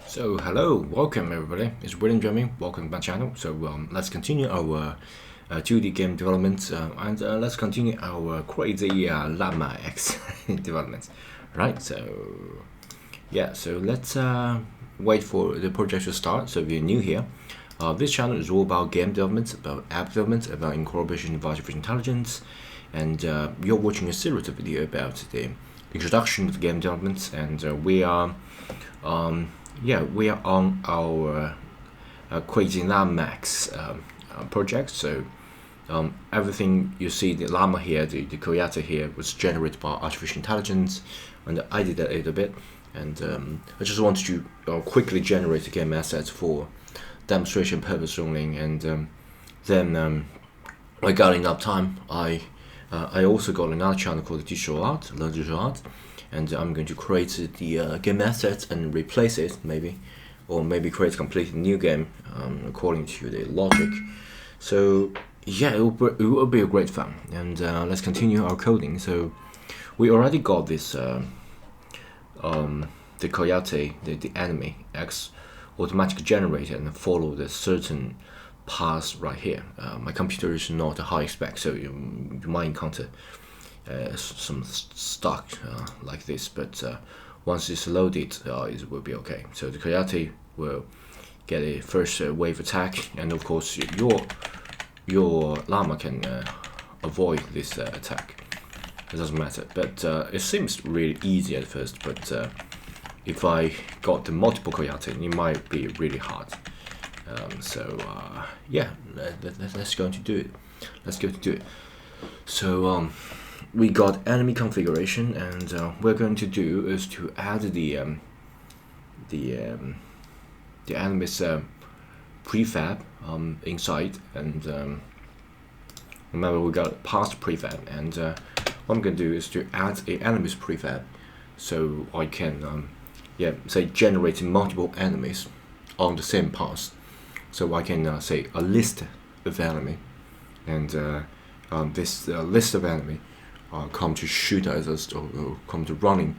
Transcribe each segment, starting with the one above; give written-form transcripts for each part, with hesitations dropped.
So hello, welcome everybody. It's William Drumming. Welcome to my channel. So let's continue our 2D game development and let's continue our crazy Llama X development. Right. So yeah. So let's wait for the project to start. So if you're new here, this channel is all about game development, about app development, about incorporation of artificial intelligence, and you're watching a series of videos about the introduction of game development, and we are on our Crazy Llama X project. So everything you see, the llama here, the coyote here, was generated by artificial intelligence, and I did that a little bit. And I just wanted to quickly generate the game assets for demonstration purpose only. And then I got enough time. I also got another channel called Digital Art, Learn Digital Art, and I'm going to create the game assets and replace it, or maybe create a completely new game according to the logic. So yeah, it will be a great fun. And let's continue our coding. So we already got this the coyote, the enemy X, automatically generated and follow the certain path right here. My computer is not a high spec, so you might encounter some stuck like this, but once it's loaded, it will be okay. So the coyote will get a first wave attack, and of course your llama can avoid this attack. It doesn't matter, but it seems really easy at first, but if I got the multiple coyote, it might be really hard. Yeah, let's go to do it. Let's go to do it. So we got enemy configuration, and we're going to do is to add the enemy's prefab inside, and remember we got past prefab, and what I'm going to do is to add a enemy's prefab, so I can say generate multiple enemies on the same path. So I can say a list of enemy, and this list of enemy come to shoot at us, or come to running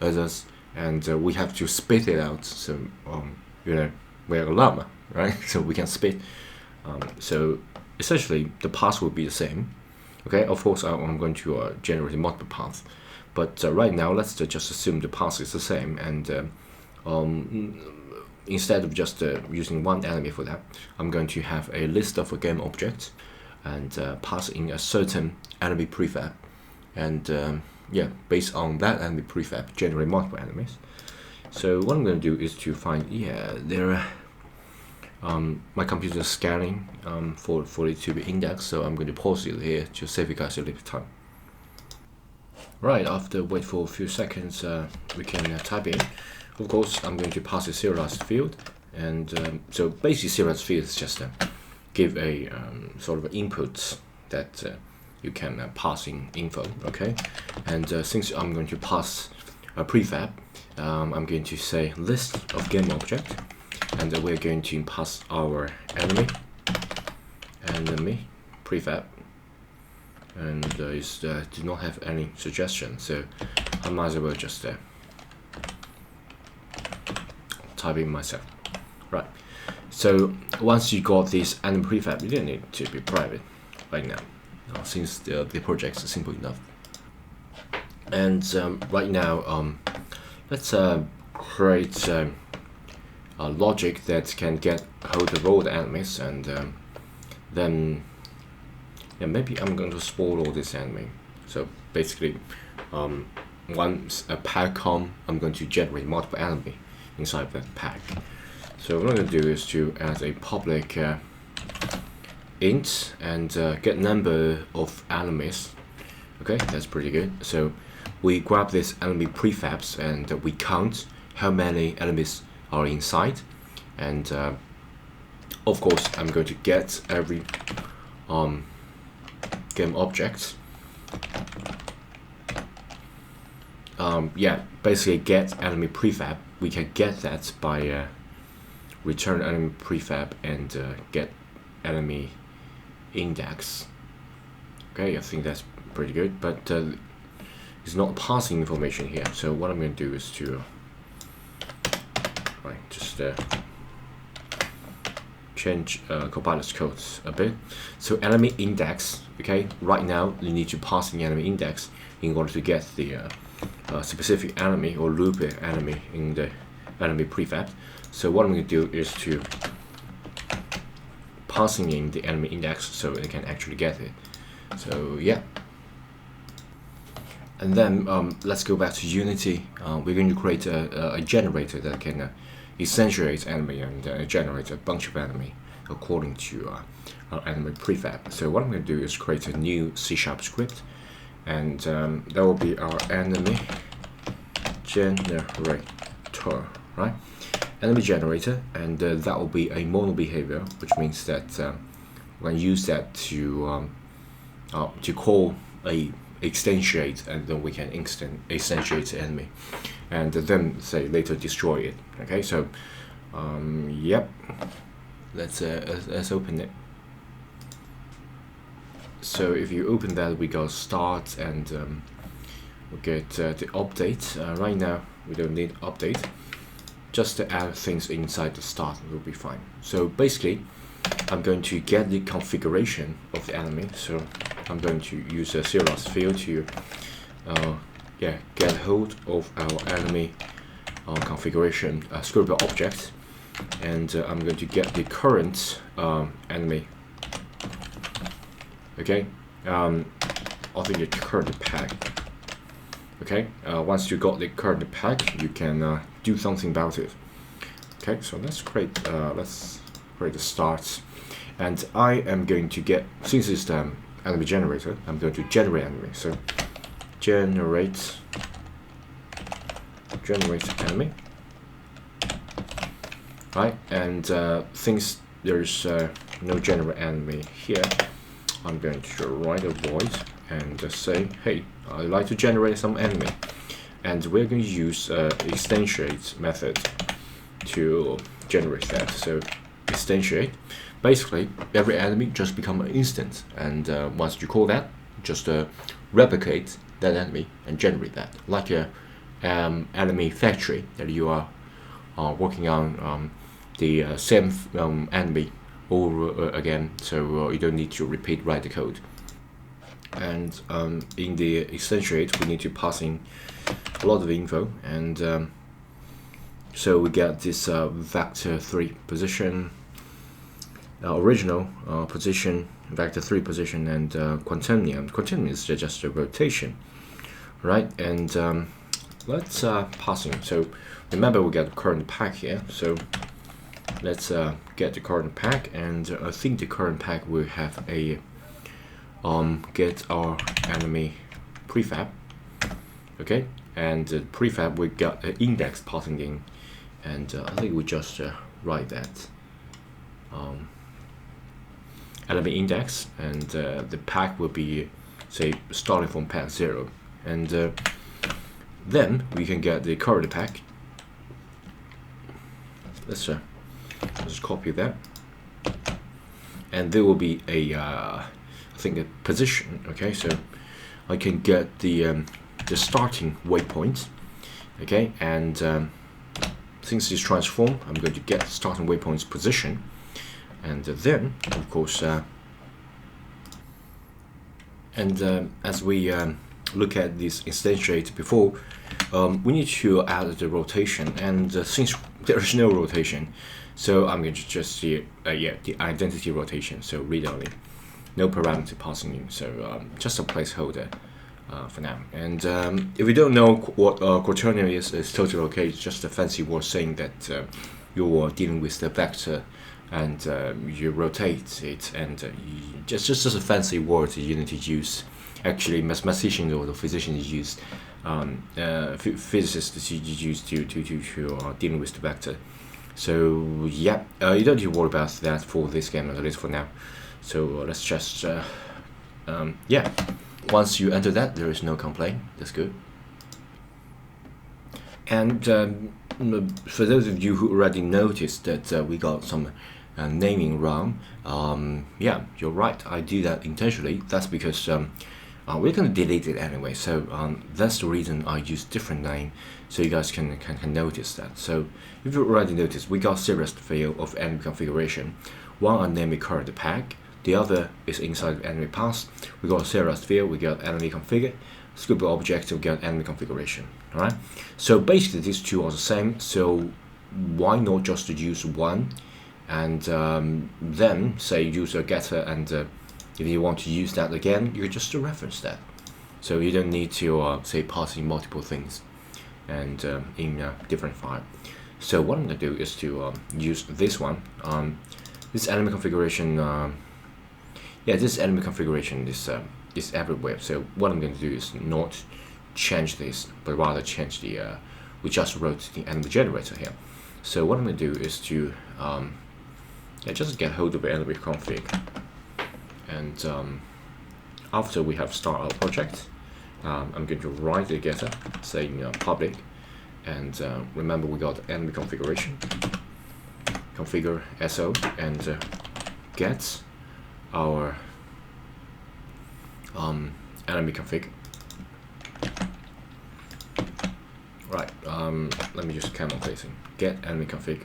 at us, and we have to spit it out. So we're a llama, right? So we can spit. So essentially the path will be the same. Okay, of course I'm going to generate multiple paths, but right now let's just assume the path is the same, and instead of just using one enemy for that, I'm going to have a list of game objects and pass in a certain enemy prefab, and based on that enemy prefab, generate multiple enemies. So what I'm going to do is to find my computer is scanning for it to be indexed, so I'm going to pause it here to save you guys a little bit of time. Right, after wait for a few seconds, we can type in. Of course, I'm going to pass a serialized field, and so basically serialized field is just give a sort of input that you can pass in info, okay? And since I'm going to pass a prefab, I'm going to say list of game object, and we're going to pass our enemy prefab, and it do not have any suggestion, so I might as well just type in myself. Right, so once you got this enemy prefab, you don't need to be private right now, since the project is simple enough. And right now let's create a logic that can get hold of all the enemies, and then maybe I'm going to spoil all this enemy. So basically once a pack come, I'm going to generate multiple enemy inside that pack. So what I'm going to do is to add a public int and get number of enemies. Okay, that's pretty good. So we grab this enemy prefabs, and we count how many enemies are inside, and of course I'm going to get every game object. Basically get enemy prefab. We can get that by return enemy prefab and get enemy index. Okay, I think that's pretty good, but it's not passing information here. So what I'm going to do is to just change Copilot's codes a bit. So enemy index, okay, right now you need to pass the enemy index in order to get the specific enemy or loop enemy in the enemy prefab. So what I'm going to do is to passing in the enemy index so it can actually get it. So yeah. And then let's go back to Unity. We're going to create a generator that can essentiate enemy and generate a bunch of enemy according to our enemy prefab. So what I'm going to do is create a new C# script, and that will be our enemy generator, right? Enemy generator, and that will be a mono behavior, which means that we're going to use that to call a instantiate, and then we can instantiate the enemy, and then say later destroy it. Okay, so yep, let's open it. So if you open that, we go start, and we get the update. Right now we don't need update, just to add things inside the start will be fine. So basically I'm going to get the configuration of the enemy. So I'm going to use a Zeros field to get hold of our enemy configuration scriptable object, and I'm going to get the current enemy. Okay, I think the current pack. Okay, once you got the current pack, you can do something about it. Okay, so let's create the start, and I am going to get, since it's the enemy generator, I'm going to generate enemy. So generate enemy, right? And since there's no generate enemy here, I'm going to write a void and say, hey, I'd like to generate some enemy, and we're going to use instantiate method to generate that. So instantiate, basically every enemy just become an instance, and once you call that, just replicate that enemy and generate that, like a enemy factory that you are working on the same enemy over again, so you don't need to write the code. And in the instantiate, we need to pass in a lot of info, and so we get this vector 3 position, original position, vector 3 position, and quantum. Quantum is just a rotation, right? And let's pass in. So remember, we got the current pack here, so let's get the current pack, and I think the current pack will have a get our enemy prefab. Okay, and the prefab we got an index passing in, and I think we just write that enemy index, and the pack will be, say, starting from pack 0, and then we can get the current pack. Let's just copy that, and there will be a I think a position. Okay, so I can get the starting waypoint. Okay, and since it's transform, I'm going to get starting waypoint's position, and then of course as we look at this instantiate before, we need to add the rotation, and since there is no rotation, so I'm going to just see the identity rotation, so read only, no parameter passing in, so just a placeholder for now. And if you don't know what quaternion is, it's totally okay. It's just a fancy word saying that you're dealing with the vector, and you rotate it, and just a fancy word Unity use. Actually, mathematicians or the physicians use, physicists use to dealing with the vector. So yeah, you don't need to worry about that for this game, at least for now. So let's just yeah, once you enter that, there is no complaint. That's good. And for those of you who already noticed that we got some naming wrong, yeah, you're right. I do that intentionally. That's because we're going to delete it anyway. So that's the reason I use different name, so you guys can notice that. So if you already noticed, we got serious field of enemy configuration. One are name current pack, the other is inside enemy path. We got serious field, we got enemy configure. Scriptable object, we got enemy configuration. All right. So basically, these two are the same. So why not just use one, and then say use a getter, and if you want to use that again, you just reference that. So you don't need to say passing multiple things and in a different file. So what I'm going to do is to use this one. This enemy configuration. This enemy configuration is everywhere. So what I'm going to do is not change this, but rather change the. We just wrote the enemy generator here. So what I'm going to do is to just get hold of the enemy config. And after we have start our project, I'm going to write the getter saying public, and remember we got enemy configuration, configure so, and get our enemy config. Right, let me just camel facing get enemy config.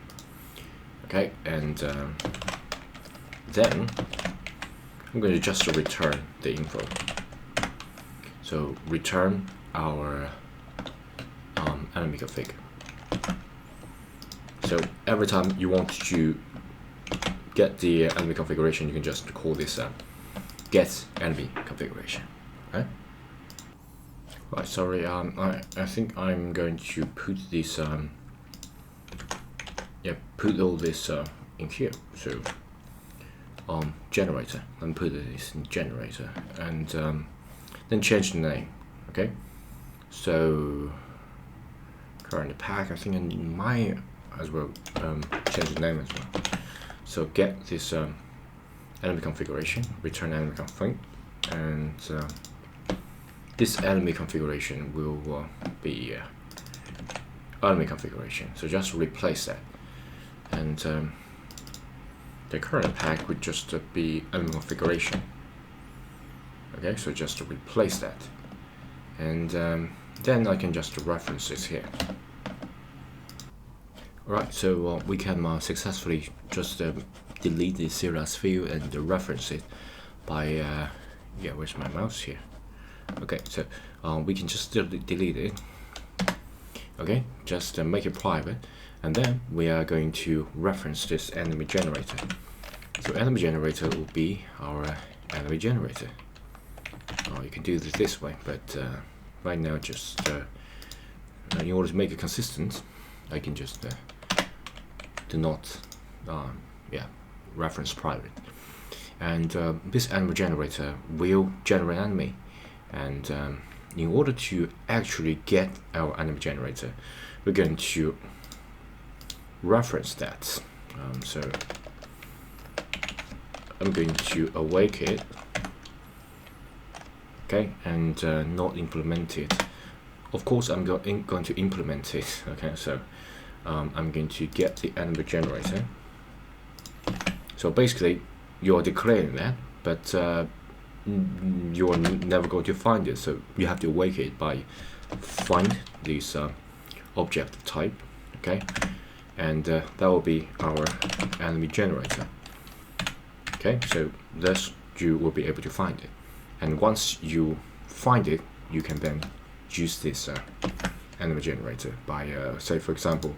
Okay, and then I'm going to just return the info. So return our enemy config. So every time you want to get the enemy configuration, you can just call this get enemy configuration. Okay. Right. Sorry. I think I'm going to put this put all this in here. So generator, and put this in generator, and then change the name. Okay. So current pack, I think I might as well change the name as well. So get this enemy configuration, return enemy config, and this enemy configuration will be enemy configuration. So just replace that, and the current pack would just be enemy configuration. Okay, so just to replace that, and then I can just reference this here. Alright, so we can successfully just delete the serious field and reference it by where's my mouse here? Okay, so we can just delete it. Okay, just make it private, and then we are going to reference this enemy generator. So enemy generator will be our enemy generator. You can do this way, but right now, just in order to make it consistent, I can just do not reference private, and this enemy generator will generate enemy, and in order to actually get our enemy generator, we're going to reference that. So I'm going to awake it, okay, and not implement it. Of course, I'm going to implement it. Okay, so I'm going to get the enemy generator. So basically, you're declaring that, but you're never going to find it. So you have to awake it by find this object type, okay, and that will be our enemy generator. Okay, so thus you will be able to find it, and once you find it, you can then use this enemy generator by say, for example,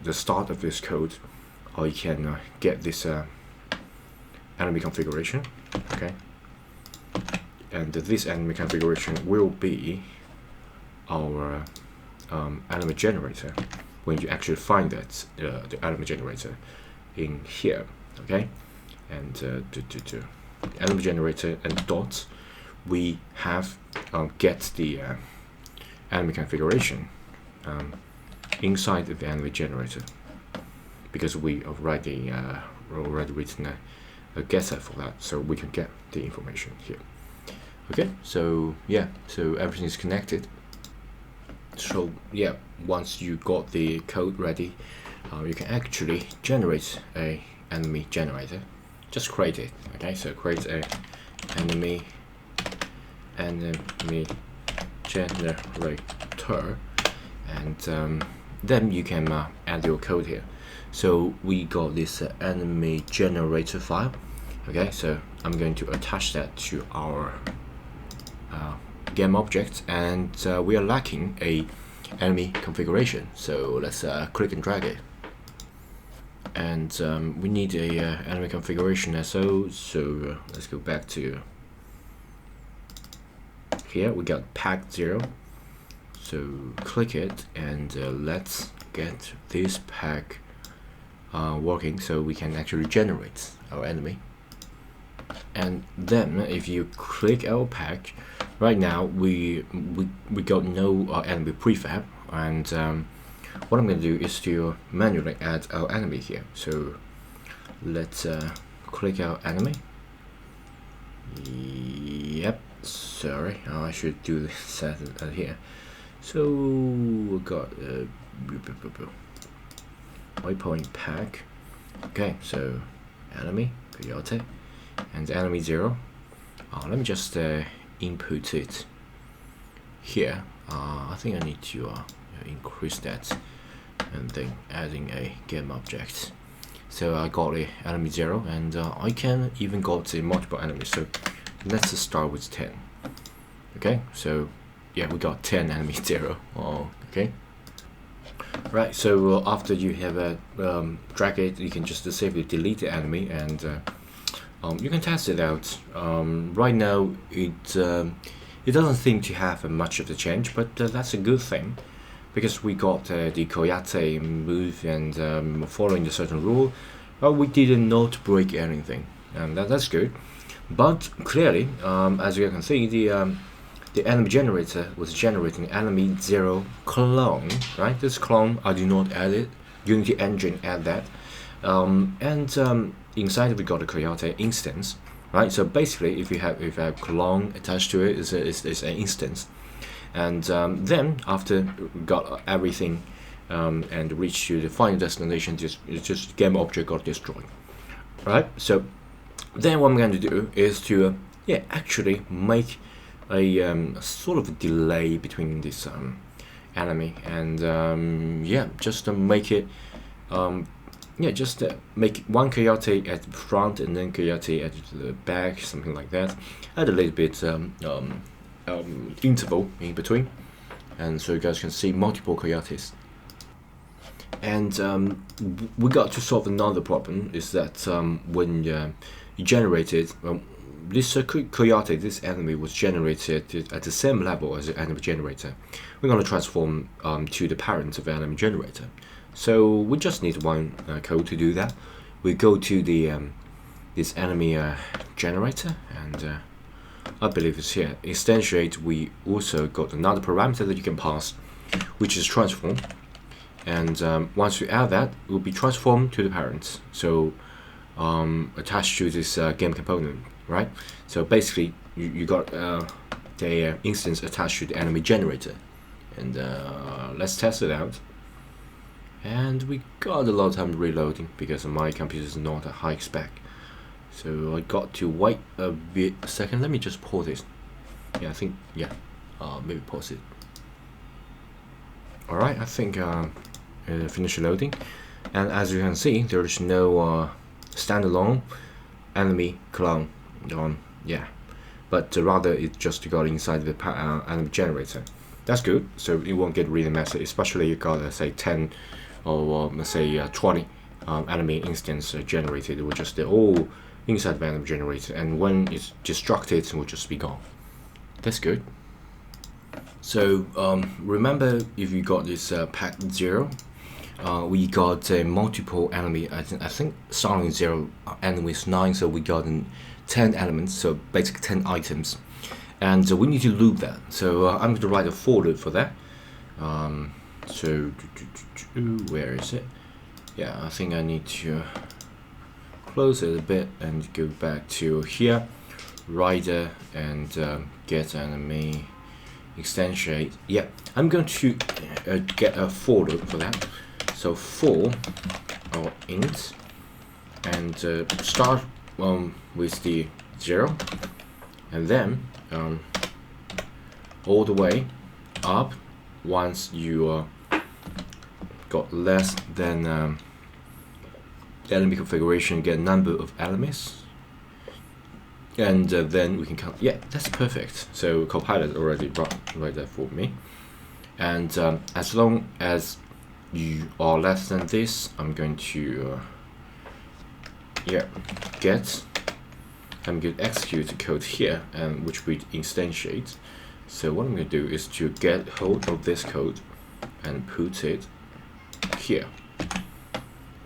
the start of this code, or you can get this enemy configuration, okay, and this enemy configuration will be our enemy generator when you actually find that the enemy generator in here, okay, and to enemy generator and dot, we have get the enemy configuration inside of the enemy generator, because we already written a getter for that, so we can get the information here. Okay, so yeah, so everything is connected. So yeah, once you got the code ready, you can actually generate a enemy generator. Just create it. Okay, so create a enemy enemy generator, and then you can add your code here. So we got this enemy generator file. Okay, so I'm going to attach that to our game object, and we are lacking a enemy configuration. So let's click and drag it, and we need a enemy configuration SO. So let's go back to here. We got pack 0. So click it, and let's get this pack working, so we can actually generate our enemy. And then if you click our pack, right now we got no enemy prefab, and what I'm going to do is to manually add our enemy here. So let's click our enemy. Yep, sorry, I should do this here. So we got waypoint pack. Okay, so enemy coyote and enemy 0. Let me just input it here. I think I need to increase that, and then adding a game object. So I got a enemy 0, and I can even got a multiple enemies. So let's start with 10. Okay, so yeah, we got 10 enemy 0. Okay. Right, so after you have drag it, you can just safely delete the enemy, and you can test it out. Right now, it doesn't seem to have much of a change, but that's a good thing, because we got the coyote move and following a certain rule. We did not break anything, and that's good. But clearly, as you can see, the enemy generator was generating enemy 0 clone, right? This clone, I do not add it. Unity engine add that. Inside we got a coyote instance, right? So basically, if you have clone attached to it, it's an instance. And then after we got everything and reached to the final destination, just game object got destroyed, right? So then what I'm going to do is to actually make a sort of delay between this enemy, and just to make it make one coyote at the front and then coyote at the back, something like that. Add a little bit interval in between, and so you guys can see multiple coyotes. And we got to solve another problem, is that when you generated this coyote, this enemy was generated at the same level as the enemy generator. We're going to transform to the parent of the enemy generator. So we just need one code to do that. We go to the this enemy generator, and I believe it's here. Instantiate, we also got another parameter that you can pass, which is transform. And once we add that, it will be transformed to the parent. So attached to this game component, right? So basically, you got the instance attached to the enemy generator. And let's test it out. And we got a lot of time reloading because my computer is not a high spec. So I got to wait a second. Let me just pause this. Yeah, I think, maybe pause it. Alright, I think finish loading. And as you can see, there is no standalone enemy clone on, but rather it just got inside the enemy generator. That's good, so it won't get really messy, especially you got say 10 or let's say 20 enemy instance generated, it will just all inside the enemy generator, and when it's destructed, it will just be gone. That's good. So remember, if you got this pack 0, we got multiple enemy. I think starting 0 enemies 9, so we got 10 elements, so basically 10 items, and we need to loop that. So I'm going to write a for loop for that. So where is it? Yeah, I think I need to close it a bit and go back to here, rider, and get enemy extension. Yeah, I'm going to get a for loop for that. So for our int, and start with the 0, and then all the way up. Once you got less than element configuration, get number of elements, and then we can count. Yeah, that's perfect. So Copilot already write that for me. And as long as you are less than this, I'm going to I'm going to execute the code here, which we instantiate. So what I'm going to do is to get hold of this code and put it here.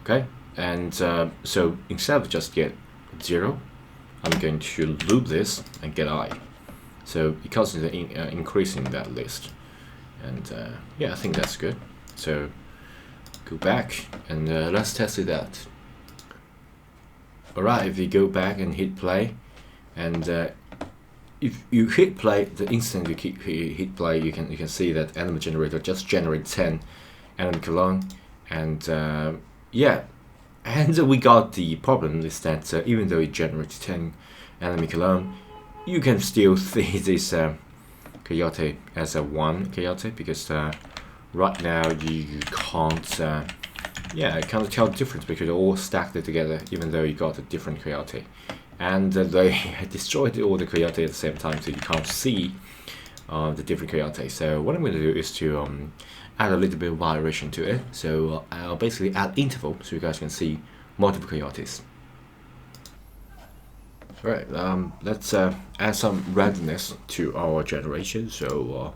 Okay, and so instead of just get 0, I'm going to loop this and get I. So it constantly increasing that list. And yeah, I think that's good. So go back and let's test it out. Alright, if you go back and hit play, and if you hit play, the instant you hit play, you can see that element generator just generates 10 element column, and yeah, and we got the problem is that even though it generates 10 element column, you can still see this coyote as a 1 coyote, because right now you can't can't tell the difference because they're all stacked together, even though you got a different coyote, and they destroyed all the coyote at the same time, so you can't see the different coyote. So what I'm going to do is to add a little bit of variation to it. So I'll basically add interval so you guys can see multiple coyotes. Right, let's add some randomness to our generation. So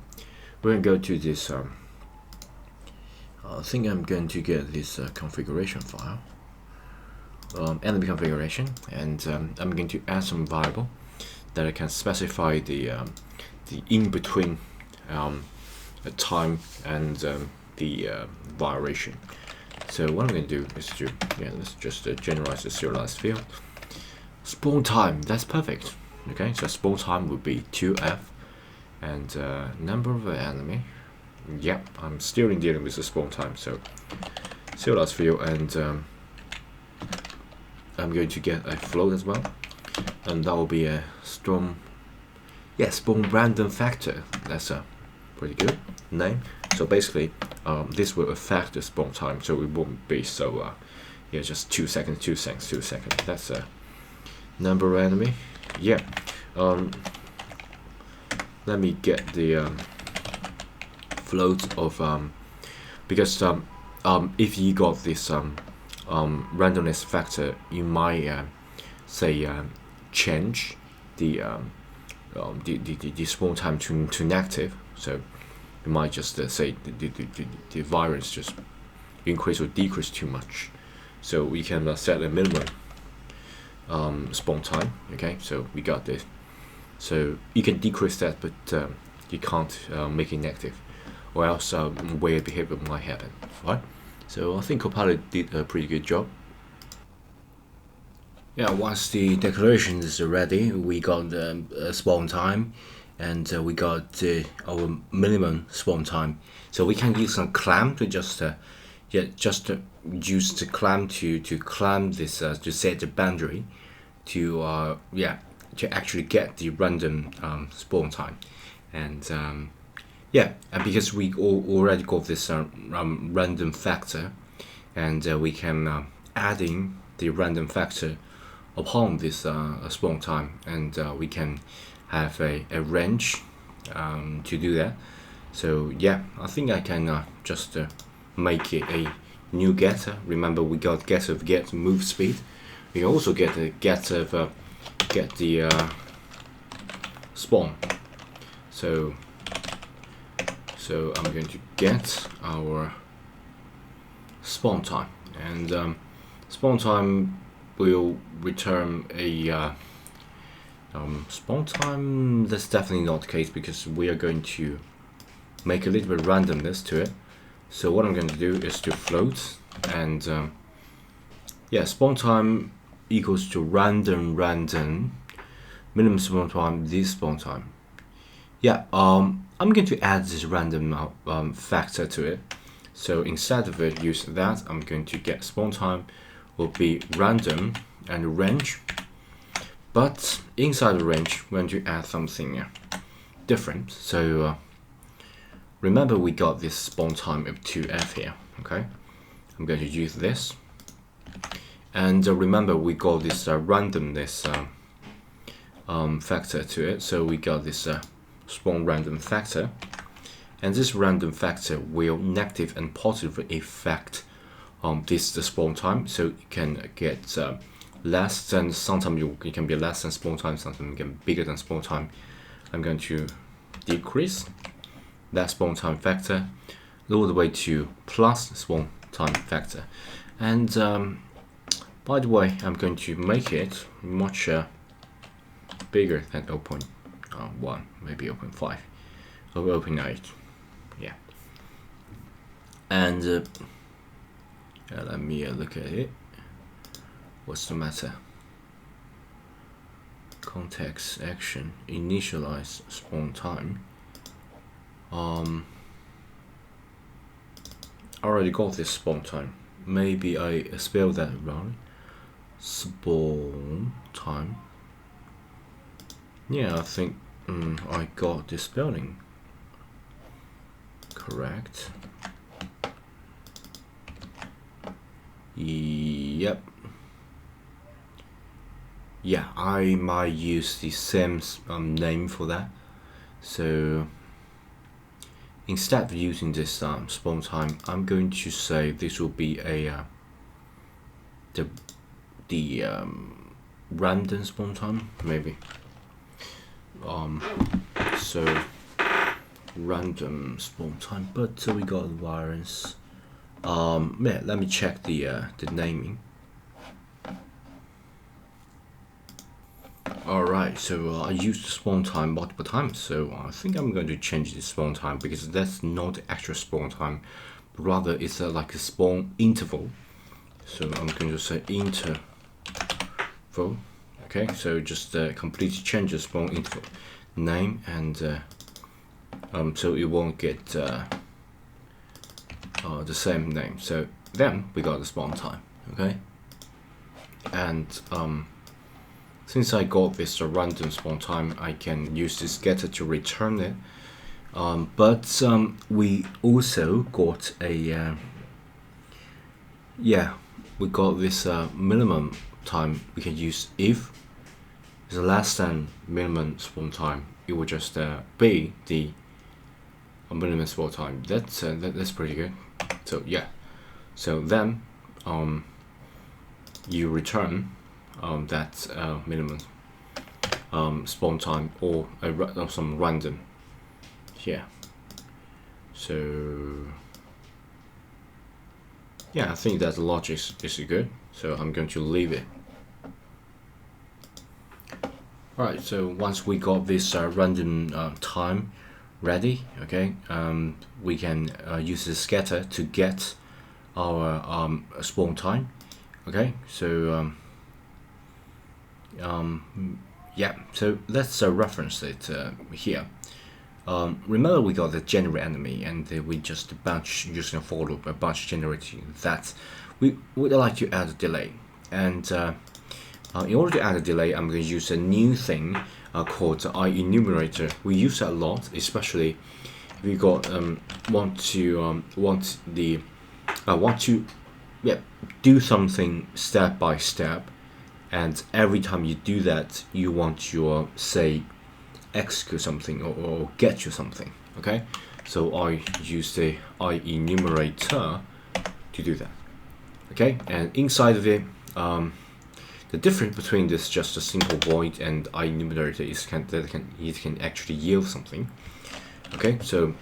we're going to go to this I think I'm going to get this configuration file, enemy configuration, and I'm going to add some variable that I can specify the in-between time and the variation. So what I'm going to do is to let's just generalize the serialized field. Spawn time, that's perfect. Okay, so spawn time would be 2f, and number of enemy. Yep, I'm still dealing with the spawn time, so serialized field, and I'm going to get a float as well, and that will be a spawn random factor. That's a pretty good name. So basically, this will affect the spawn time, so it won't be so just 2 seconds, 2 seconds, 2 seconds. That's a number of enemy. Yeah. Let me get the float of because if you got this randomness factor, you might say change the spawn time to negative. So you might just say the variance just increase or decrease too much. So we can set a minimum spawn time. Okay, so we got this. So you can decrease that, but you can't make it negative, or else weird behavior might happen. Right? So I think Copilot did a pretty good job. Yeah, once the declaration is ready, we got the spawn time, and we got our minimum spawn time. So we can use some clamp to just use the clamp to clamp this to set the boundary to actually get the random spawn time, and and because we already got this random factor, and we can add in the random factor upon this spawn time, and we can have a range to do that. So yeah, I think I can just make it a new getter. Remember, we got getter of get move speed. We also get a getter of get the spawn. So I'm going to get our spawn time, and spawn time will return a spawn time. That's definitely not the case, because we are going to make a little bit of randomness to it. So what I'm going to do is to float, and spawn time equals to random minimum spawn time, this spawn time. I'm going to add this random factor to it. So instead of it use that, I'm going to get spawn time will be random and range, but inside the range we're going to add something different. So remember we got this spawn time of 2f here. Okay, I'm going to use this, and remember we got this randomness factor to it. So we got this spawn random factor, and this random factor will negative and positive affect this the spawn time. So you can get less than, sometimes it can be less than spawn time, sometimes it can be bigger than spawn time. I'm going to decrease that spawn time factor all the way to plus spawn time factor. And by the way, I'm going to make it much bigger than 0.1, maybe 0.5 or 0.8. Yeah. And let me look at it. What's the matter? Context action initialize spawn time. I already got this spawn time. Maybe I spelled that wrong. Spawn time. Yeah, I think I got this spelling correct. Yep. Yeah, I might use the same name for that. So instead of using this spawn time, I'm going to say this will be a the random spawn time, maybe. So random spawn time, but we got variance. Yeah, let me check the naming. Alright, so I used the spawn time multiple times, so I think I'm going to change the spawn time, because that's not the actual spawn time, but rather it's like a spawn interval. So I'm going to say interval. Okay, so just completely change the spawn interval name, and so it won't get the same name. So then we got the spawn time. Okay, and since I got this random spawn time, I can use this getter to return it. But we also got a we got this minimum time. We can use if it's less than minimum spawn time, it will just be the minimum spawn time. That's pretty good. So yeah, so then you return that minimum spawn time, or some random here. So yeah, I think that logic is good, so I'm going to leave it. Alright, so once we got this random time ready, okay, we can use the scatter to get our spawn time. Okay, so yeah, so let's reference it here. Remember we got the generate enemy, and we just using a for loop, a bunch generating that. We would like to add a delay, and in order to add a delay, I'm going to use a new thing called enumerator. We use that a lot, especially if you got want to do something step by step, and every time you do that, you want your say execute something or get you something. Okay, so I use the enumerator to do that. Okay, and inside of it, the difference between this just a simple void and enumerator is it can actually yield something. Okay, so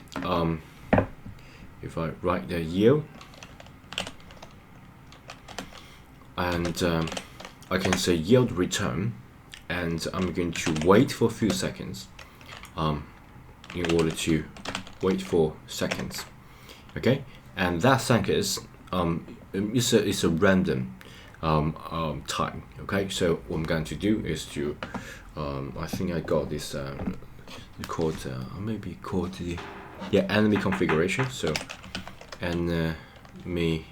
if I write the yield, and I can say yield return, and I'm going to wait for a few seconds in order to wait for seconds. Okay, and that seconds is a random time. Okay, so what I'm going to do is to I think I got this called maybe called the enemy configuration. So enemy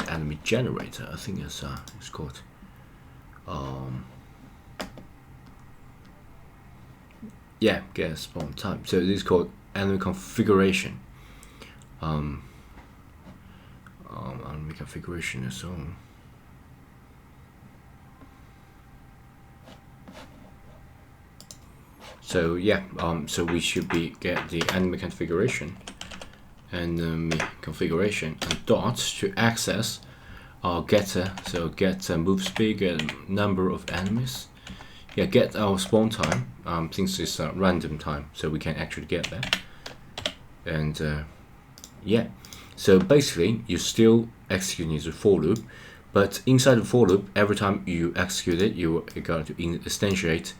enemy generator, I think it's called. yeah, get spawn time. So this is called enemy configuration. Enemy configuration and so on. So yeah, so we should get the enemy configuration and configuration and dot to access our getter. So get move speed, get number of enemies. Yeah, get our spawn time. Since it's random time, so we can actually get that. And yeah, so basically you still executing the for loop, but inside the for loop, every time you execute it, you got to instantiate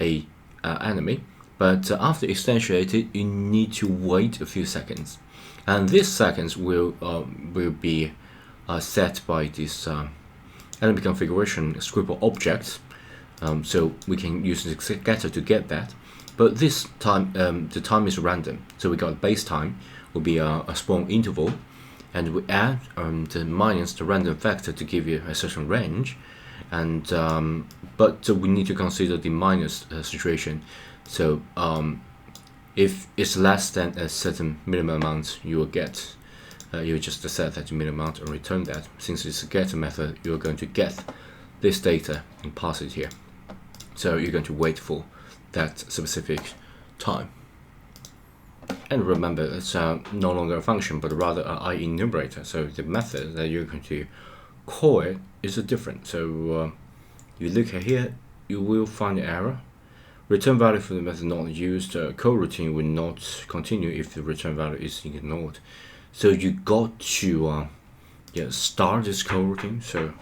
a enemy. But after instantiated, you need to wait a few seconds, and these seconds will be set by this enemy configuration scribble object. So we can use the getter to get that, but this time the time is random. So we got base time will be a spawn interval, and we add the minus the random factor to give you a certain range, and but we need to consider the minus situation. So if it's less than a certain minimum amount, you will get you just set that to minimum amount and return that. Since it's a getter method, you're going to get this data and pass it here. So you're going to wait for that specific time. And remember, it's no longer a function, but rather an I enumerator. So the method that you're going to call it is different. So you look at here, you will find an error. Return value for the method not used. Coroutine will not continue if the return value is ignored. So you got to start this coroutine. So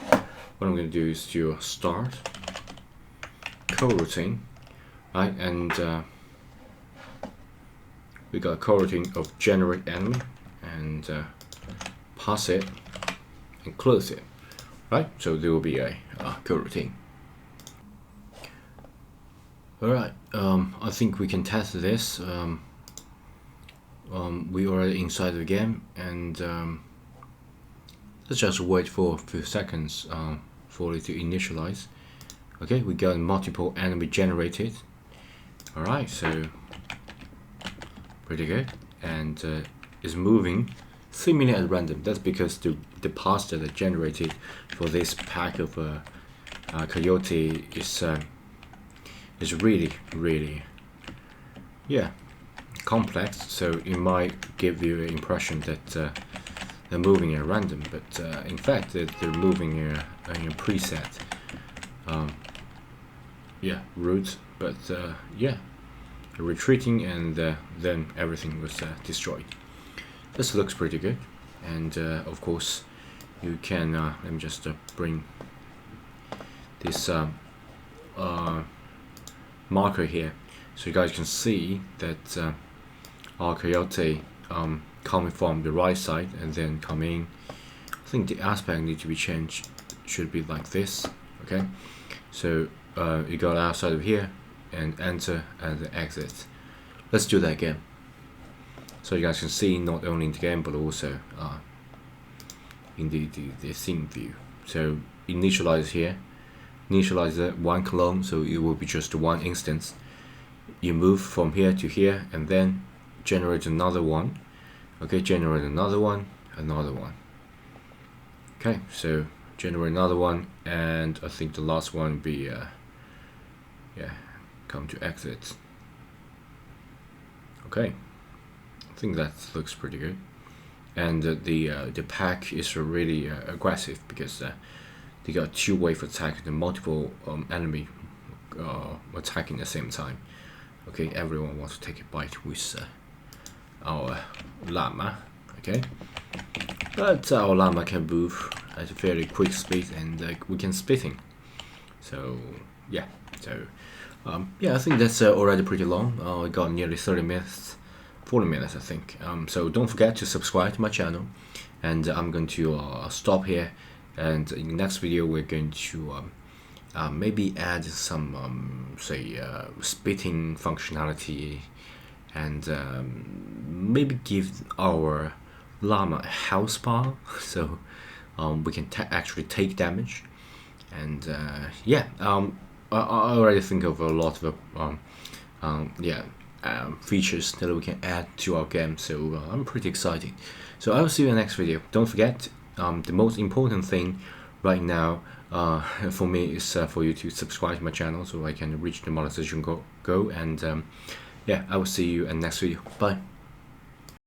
what I'm going to do is to start coroutine, right? And we got a coroutine of generate enemy, and pass it and close it, right? So there will be a coroutine. Alright, I think we can test this. We already inside the game, and let's just wait for a few seconds for it to initialize. Okay, we got multiple enemy generated. Alright, so pretty good, and it's moving seemingly at random. That's because the path that I generated for this pack of coyote is really complex, so it might give you an impression that they're moving at random, but in fact they're moving in a preset route, but retreating, and then everything was destroyed. This looks pretty good, and of course you can let me just bring this marker here, so you guys can see that our coyote coming from the right side and then coming. I think the aspect needs to be changed. It should be like this. Okay, so you go outside of here and enter and exit. Let's do that again, so you guys can see not only in the game but also in the scene view. So initialize here. Initialize that one clone, so it will be just one instance. You move from here to here, and then generate another one. Okay, generate another one, another one. Okay, so generate another one, and I think the last one will be come to exit. Okay, I think that looks pretty good, and the pack is really aggressive because they got two wave attack and multiple enemy attacking at the same time. Okay, everyone wants to take a bite with our llama. Okay, but our llama can move at a very quick speed, and we can splitting. So yeah, I think that's already pretty long. We got nearly 30 minutes, 40 minutes I think. So don't forget to subscribe to my channel, and I'm going to stop here. And in the next video, we're going to maybe add some, spitting functionality, and maybe give our llama a health bar, so we can actually take damage. And yeah, I already think of a lot of features that we can add to our game, so I'm pretty excited. So I will see you in the next video. Don't forget, the most important thing right now for me is for you to subscribe to my channel so I can reach the monetization goal. And yeah, I will see you in the next video. Bye.